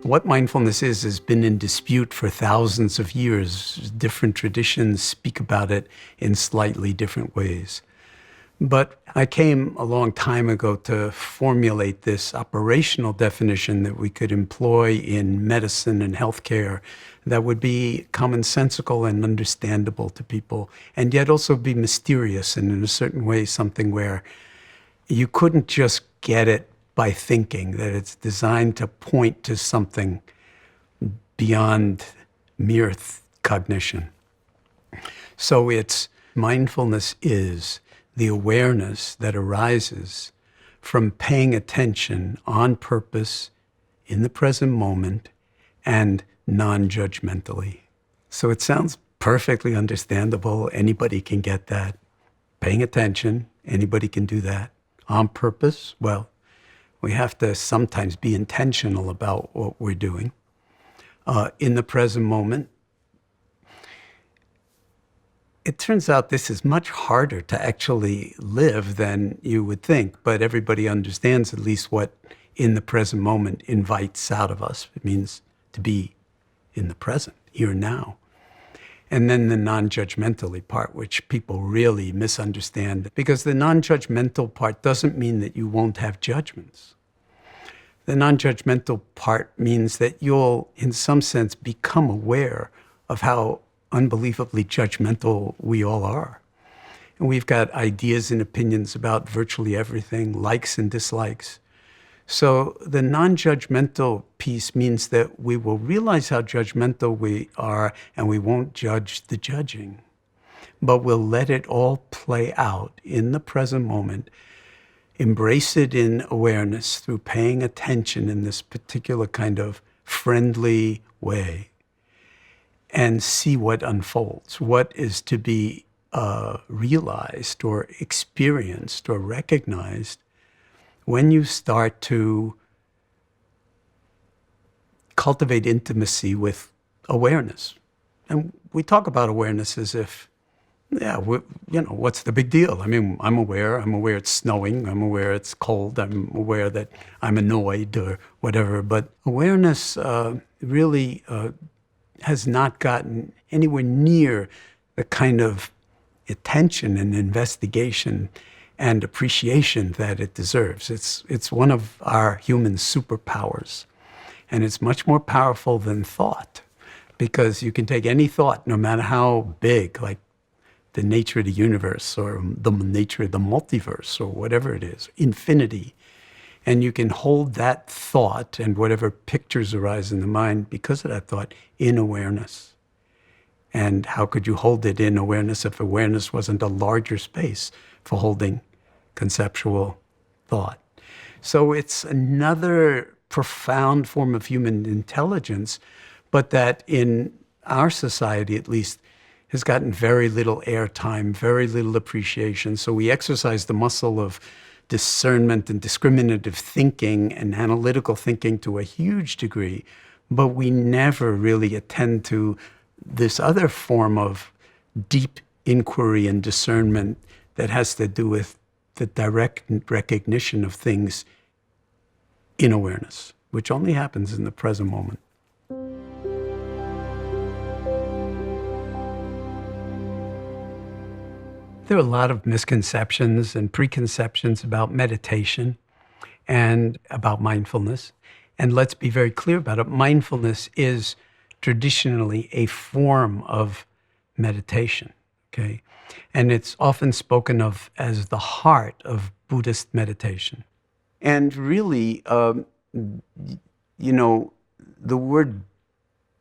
What mindfulness is has been in dispute for thousands of years. Different traditions speak about it in slightly different ways. But I came a long time ago to formulate this operational definition that we could employ in medicine and healthcare that would be commonsensical and understandable to people, and yet also be mysterious and in a certain way something where you couldn't just get it by thinking, that it's designed to point to something beyond mere cognition. So it's mindfulness is the awareness that arises from paying attention on purpose in the present moment and non-judgmentally. So it sounds perfectly understandable. Anybody can get that. Paying attention, anybody can do that. On purpose, well, we have to sometimes be intentional about what we're doing. In the present moment, it turns out this is much harder to actually live than you would think, but everybody understands at least what in the present moment invites out of us. It means to be in the present, here and now. And then the non-judgmentally part, which people really misunderstand, because the non-judgmental part doesn't mean that you won't have judgments. The non-judgmental part means that you'll, in some sense, become aware of how unbelievably judgmental we all are. And we've got ideas and opinions about virtually everything, likes and dislikes. So the non-judgmental piece means that we will realize how judgmental we are and we won't judge the judging, but we'll let it all play out in the present moment, embrace it in awareness through paying attention in this particular kind of friendly way, and see what unfolds, what is to be realized or experienced or recognized when you start to cultivate intimacy with awareness. And we talk about awareness as if, what's the big deal? I mean, I'm aware it's snowing, I'm aware it's cold, I'm aware that I'm annoyed or whatever, but awareness really has not gotten anywhere near the kind of attention and investigation and appreciation that it deserves. It's one of our human superpowers. And it's much more powerful than thought, because you can take any thought, no matter how big, like the nature of the universe or the nature of the multiverse or whatever it is, infinity, and you can hold that thought and whatever pictures arise in the mind because of that thought in awareness. And how could you hold it in awareness if awareness wasn't a larger space for holding conceptual thought? So it's another profound form of human intelligence, but that in our society at least has gotten very little airtime, very little appreciation. So we exercise the muscle of discernment and discriminative thinking and analytical thinking to a huge degree, but we never really attend to this other form of deep inquiry and discernment that has to do with the direct recognition of things in awareness, which only happens in the present moment. There are a lot of misconceptions and preconceptions about meditation and about mindfulness. And let's be very clear about it. Mindfulness is traditionally a form of meditation, okay? And it's often spoken of as the heart of Buddhist meditation. And really, the word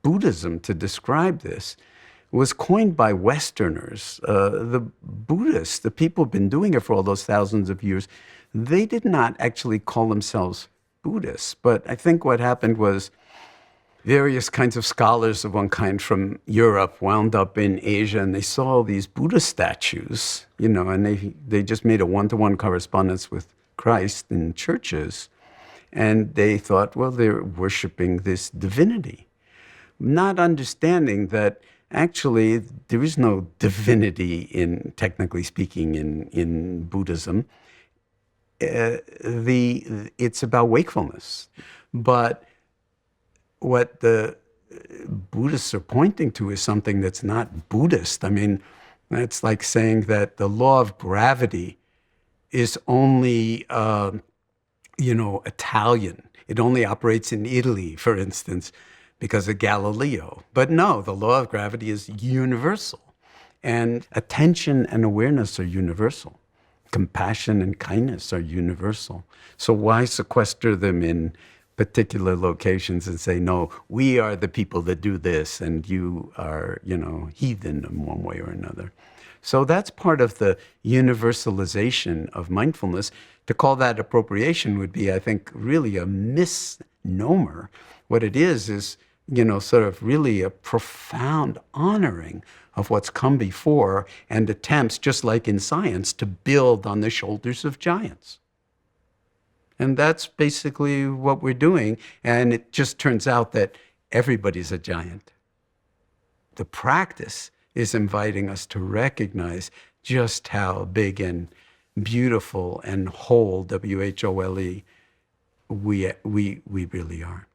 Buddhism to describe this was coined by Westerners. The Buddhists, the people who've been doing it for all those thousands of years, they did not actually call themselves Buddhists. But I think what happened was various kinds of scholars of one kind from Europe wound up in Asia, and they saw all these Buddha statues, and they just made a one-to-one correspondence with Christ in churches. And they thought, well, they're worshiping this divinity, not understanding that actually there is no divinity technically speaking, in Buddhism. It's about wakefulness. But what the Buddhists are pointing to is something that's not Buddhist. I mean, that's like saying that the law of gravity is only, Italian. It only operates in Italy, for instance, because of Galileo. But no, the law of gravity is universal. And attention and awareness are universal. Compassion and kindness are universal. So why sequester them in particular locations and say, no, we are the people that do this and you are, heathen in one way or another. So that's part of the universalization of mindfulness. To call that appropriation would be, I think, really a misnomer. What it is, sort of really a profound honoring of what's come before and attempts, just like in science, to build on the shoulders of giants. And that's basically what we're doing. And it just turns out that everybody's a giant. The practice is inviting us to recognize just how big and beautiful and whole, W-H-O-L-E, we really are.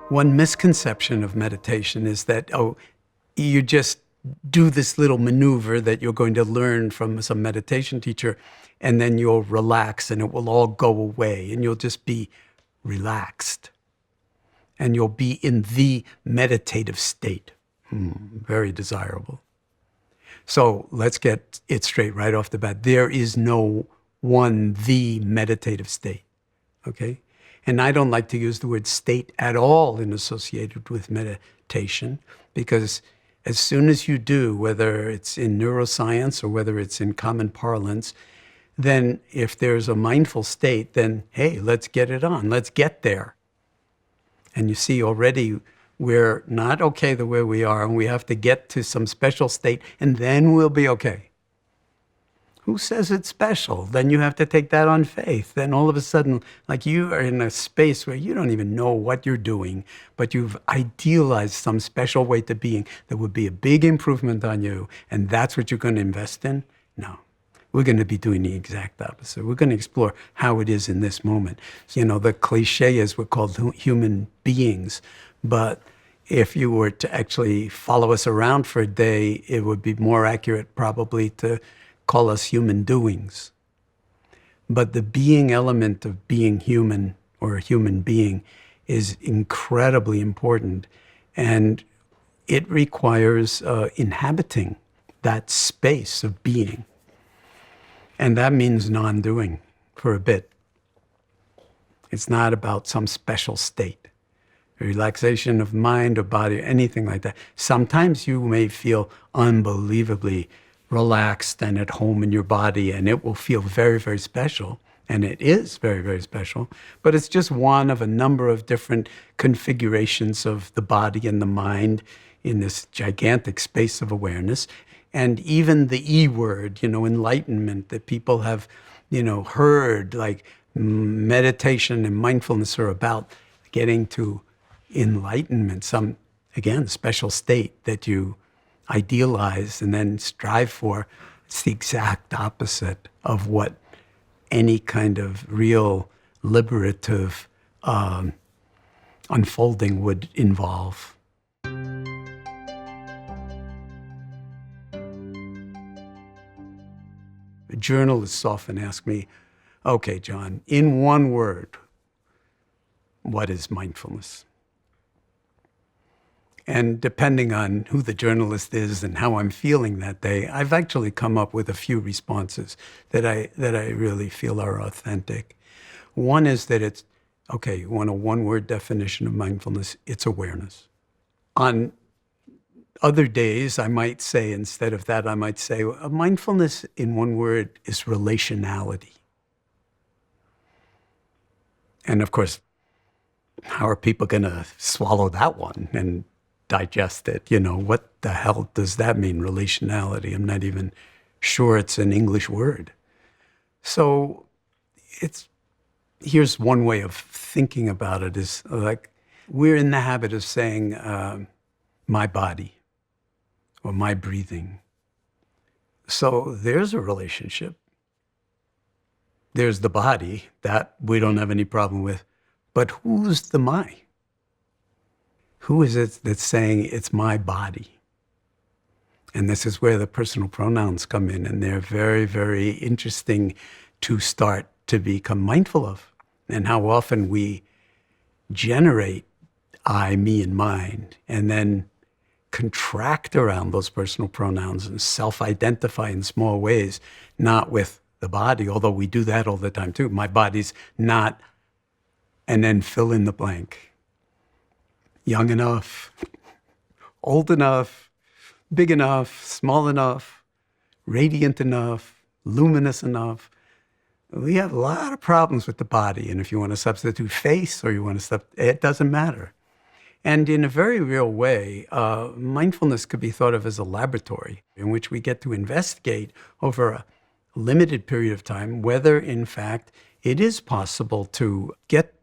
One misconception of meditation is that, you just do this little maneuver that you're going to learn from some meditation teacher, and then you'll relax and it will all go away and you'll just be relaxed. And you'll be in the meditative state. Very desirable. So let's get it straight right off the bat. There is no the meditative state, okay? And I don't like to use the word state at all in associated with meditation, because as soon as you do, whether it's in neuroscience or whether it's in common parlance, then if there's a mindful state, then hey, let's get it on, let's get there. And you see already we're not okay the way we are, and we have to get to some special state, and then we'll be okay. Who says it's special? Then you have to take that on faith. Then all of a sudden, like, you are in a space where you don't even know what you're doing, but you've idealized some special way to being that would be a big improvement on you, and that's what you're going to invest in? No. We're going to be doing the exact opposite. We're going to explore how it is in this moment. The cliche is we're called human beings, but if you were to actually follow us around for a day, it would be more accurate probably to call us human doings. But the being element of being human or a human being is incredibly important. And it requires inhabiting that space of being. And that means non-doing for a bit. It's not about some special state, relaxation of mind or body, or anything like that. Sometimes you may feel unbelievably relaxed and at home in your body, and it will feel very, very special. And it is very, very special. But it's just one of a number of different configurations of the body and the mind in this gigantic space of awareness. And even the E word, enlightenment, that people have, heard, like meditation and mindfulness are about getting to enlightenment, some, again, special state that you idealize and then strive for. It's the exact opposite of what any kind of real liberative unfolding would involve. Journalists often ask me, okay, John, in one word, what is mindfulness? And depending on who the journalist is and how I'm feeling that day, I've actually come up with a few responses that I really feel are authentic. One is that it's, okay, you want a one-word definition of mindfulness, it's awareness. On other days, I might say, instead of that, I might say, mindfulness in one word is relationality. And of course, how are people going to swallow that one and digest it? What the hell does that mean, relationality? I'm not even sure it's an English word. So here's one way of thinking about it, is like, we're in the habit of saying, my body or my breathing. So there's a relationship. There's the body, that we don't have any problem with. But who's the my? Who is it that's saying it's my body? And this is where the personal pronouns come in, and they're very, very interesting to start to become mindful of, and how often we generate I, me, and mine, and then contract around those personal pronouns and self-identify in small ways, not with the body, although we do that all the time too. My body's not, and then fill in the blank. Young enough, old enough, big enough, small enough, radiant enough, luminous enough. We have a lot of problems with the body. And if you want to substitute face or you want to it doesn't matter. And in a very real way, mindfulness could be thought of as a laboratory in which we get to investigate over a limited period of time whether, in fact, it is possible to get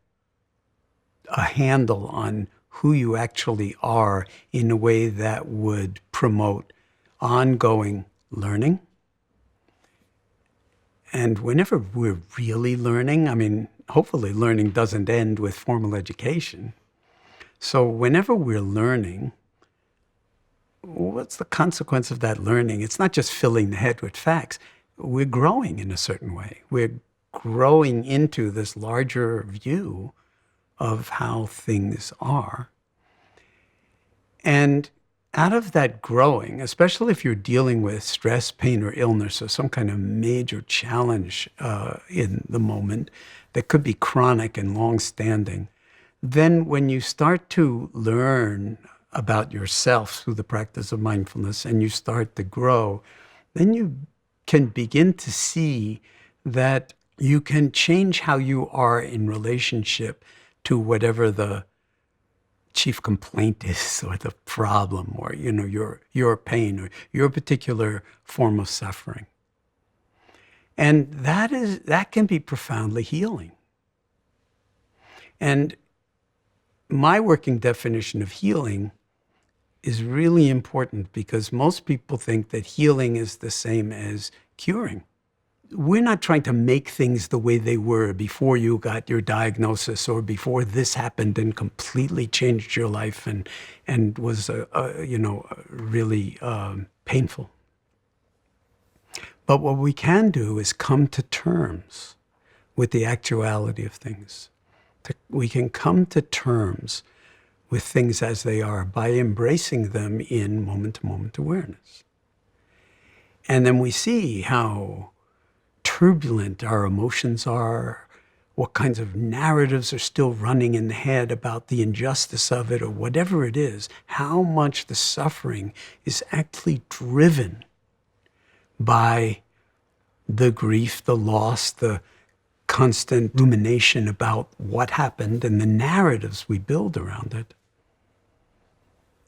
a handle on who you actually are in a way that would promote ongoing learning. And whenever we're really learning, I mean, hopefully learning doesn't end with formal education. So whenever we're learning, what's the consequence of that learning? It's not just filling the head with facts. We're growing in a certain way. We're growing into this larger view of how things are. And out of that growing, especially if you're dealing with stress, pain, or illness, or some kind of major challenge in the moment that could be chronic and long-standing, then when you start to learn about yourself through the practice of mindfulness and you start to grow, then you can begin to see that you can change how you are in relationship to whatever the chief complaint is, or the problem, or your pain, or your particular form of suffering. And that can be profoundly healing. And my working definition of healing is really important because most people think that healing is the same as curing. We're not trying to make things the way they were before you got your diagnosis or before this happened and completely changed your life and was really painful. But what we can do is come to terms with the actuality of things. We can come to terms with things as they are by embracing them in moment-to-moment awareness. And then we see how turbulent our emotions are, what kinds of narratives are still running in the head about the injustice of it or whatever it is, how much the suffering is actually driven by the grief, the loss, the constant rumination about what happened and the narratives we build around it.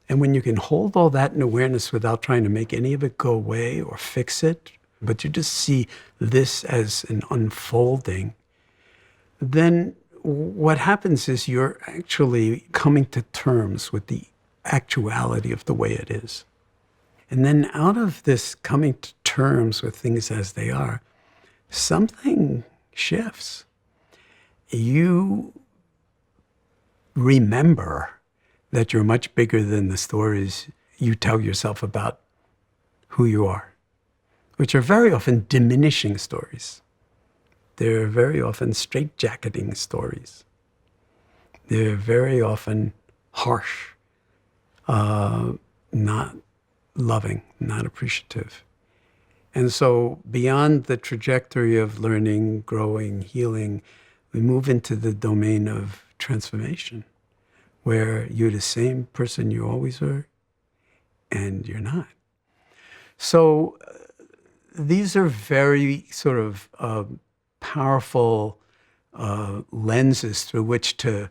And when you can hold all that in awareness without trying to make any of it go away or fix it, but you just see this as an unfolding, then what happens is you're actually coming to terms with the actuality of the way it is. And then out of this coming to terms with things as they are, something shifts. You remember that you're much bigger than the stories you tell yourself about who you are, which are very often diminishing stories. They're very often straitjacketing stories. They're very often harsh, not loving, not appreciative. And so beyond the trajectory of learning, growing, healing, we move into the domain of transformation, where you're the same person you always were, and you're not. So these are very sort of powerful lenses through which to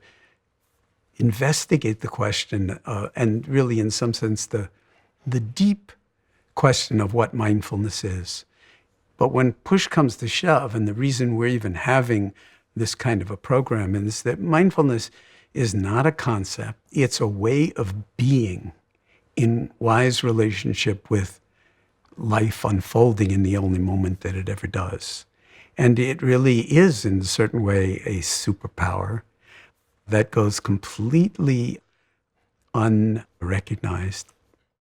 investigate the question, and really, in some sense, the deep question of what mindfulness is. But when push comes to shove, and the reason we're even having this kind of a program is that mindfulness is not a concept. It's a way of being in wise relationship with life unfolding in the only moment that it ever does. And it really is, in a certain way, a superpower that goes completely unrecognized